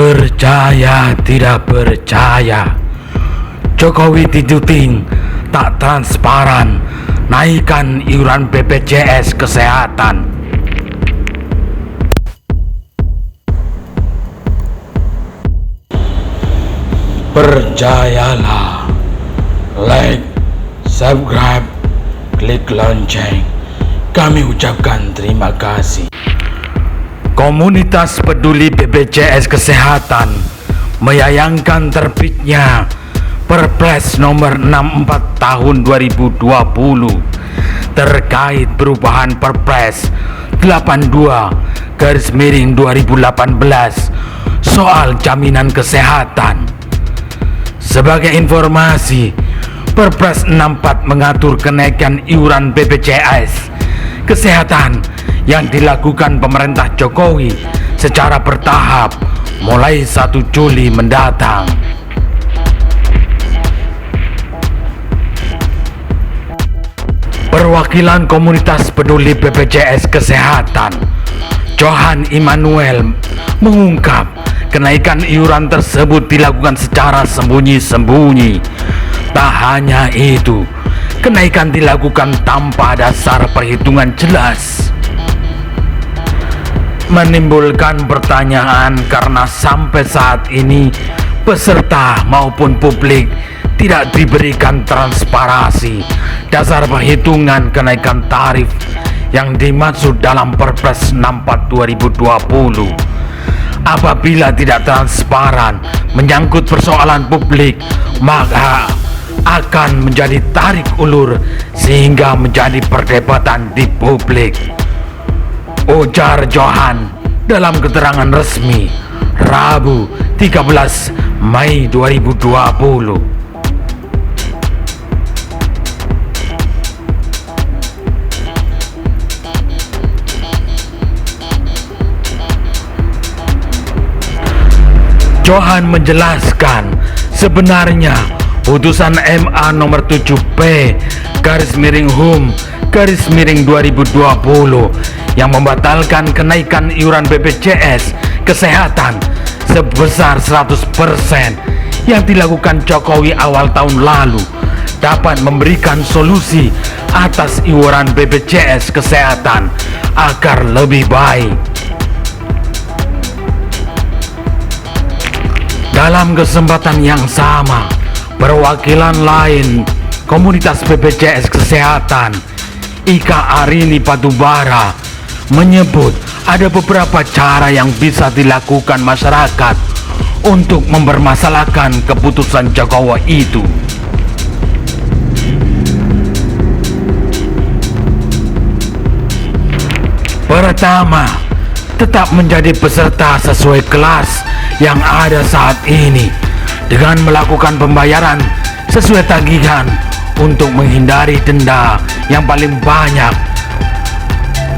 Percaya tidak percaya, Jokowi Tiduding tak transparan naikkan iuran BPJS Kesehatan. Percayalah, like, subscribe, klik lonceng. Kami ucapkan terima kasih. Komunitas peduli BPJS Kesehatan menyayangkan terbitnya Perpres nomor 64 tahun 2020 terkait perubahan Perpres 82/2018 soal jaminan kesehatan. Sebagai informasi, Perpres 64 mengatur kenaikan iuran BPJS Kesehatan yang dilakukan pemerintah Jokowi secara bertahap mulai 1 Juli mendatang. Perwakilan komunitas peduli BPJS Kesehatan, Johan Immanuel, mengungkap kenaikan iuran tersebut dilakukan secara sembunyi-sembunyi. Tak hanya itu, kenaikan dilakukan tanpa dasar perhitungan jelas. Menimbulkan pertanyaan karena sampai saat ini peserta maupun publik tidak diberikan transparansi dasar perhitungan kenaikan tarif yang dimaksud dalam Perpres 64 2020. Apabila tidak transparan menyangkut persoalan publik, maka akan menjadi tarik ulur sehingga menjadi perdebatan di publik, ujar Johan dalam keterangan resmi Rabu 13 Mei 2020. Johan menjelaskan sebenarnya putusan MA nomor 7P/HUM/2020 yang membatalkan kenaikan iuran BPJS Kesehatan sebesar 100% yang dilakukan Jokowi awal tahun lalu dapat memberikan solusi atas iuran BPJS Kesehatan agar lebih baik. Dalam kesempatan yang sama, perwakilan lain komunitas BPJS Kesehatan, Ika Arini Batubara, menyebut ada beberapa cara yang bisa dilakukan masyarakat untuk mempermasalahkan keputusan Jokowi itu. Pertama, tetap menjadi peserta sesuai kelas yang ada saat ini dengan melakukan pembayaran sesuai tagihan untuk menghindari denda yang paling banyak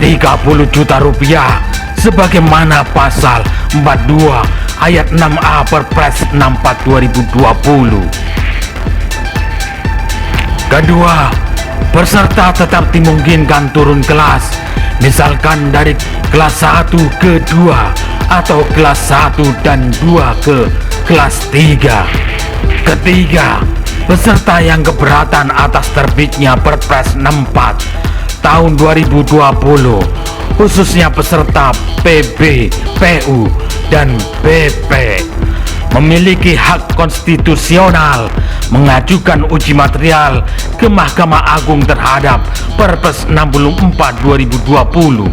30 juta rupiah sebagaimana pasal 42 ayat 6A Perpres 64 2020. Kedua, peserta tetap dimungkinkan turun kelas, misalkan dari kelas 1 ke 2 atau kelas 1 dan 2 ke kelas 3. Ketiga, peserta yang keberatan atas terbitnya Perpres 64 tahun 2020, khususnya peserta PB, PU, dan BP, memiliki hak konstitusional mengajukan uji material ke Mahkamah Agung terhadap Perpres 64 2020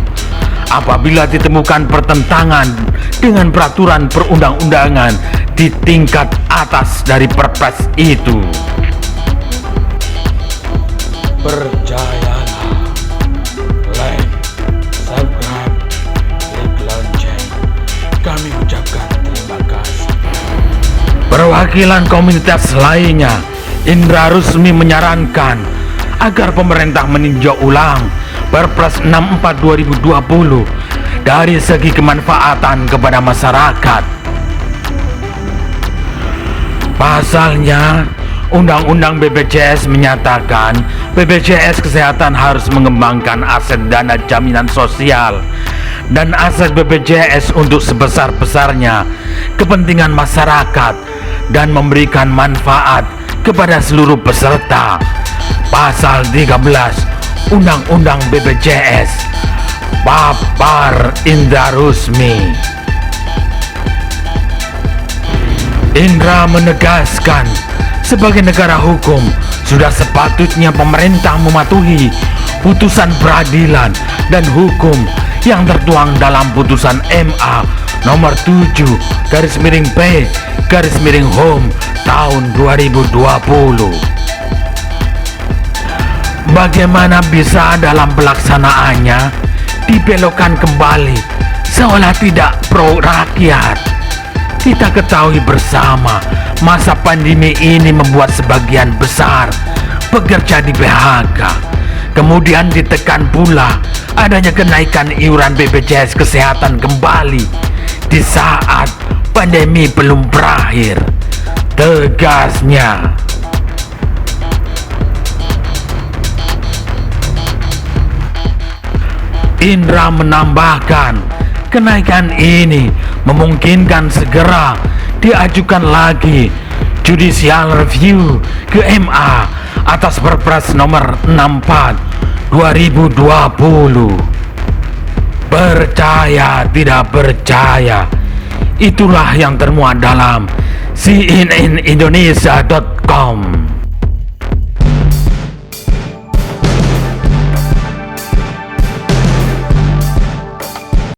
apabila ditemukan pertentangan dengan peraturan perundang-undangan di tingkat atas dari Perpres itu. Percayalah, like, subscribe, klik lonceng. Kami ucapkan terima kasih. Perwakilan komunitas lainnya, Indra Rusmi, menyarankan agar pemerintah meninjau ulang Perpres 64 2020 dari segi kemanfaatan kepada masyarakat. Pasalnya, Undang-Undang BPJS menyatakan BPJS Kesehatan harus mengembangkan aset dana jaminan sosial dan aset BPJS untuk sebesar-besarnya kepentingan masyarakat dan memberikan manfaat kepada seluruh peserta. Pasal 13 Undang-Undang BPJS. Babar Indra Rusmi. Indra menegaskan, sebagai negara hukum, sudah sepatutnya pemerintah mematuhi putusan peradilan dan hukum yang tertuang dalam putusan MA nomor 7/P/Home tahun 2020. Bagaimana bisa dalam pelaksanaannya dibelokkan kembali seolah tidak pro rakyat? Kita ketahui bersama, masa pandemi ini membuat sebagian besar pekerja di PHK. Kemudian ditekan pula adanya kenaikan iuran BPJS Kesehatan kembali di saat pandemi belum berakhir, tegasnya. Indra menambahkan, kenaikan ini memungkinkan segera diajukan lagi judicial review ke MA atas Perpres nomor 64 2020. Percaya tidak percaya, itulah yang termuat dalam cnnindonesia.com.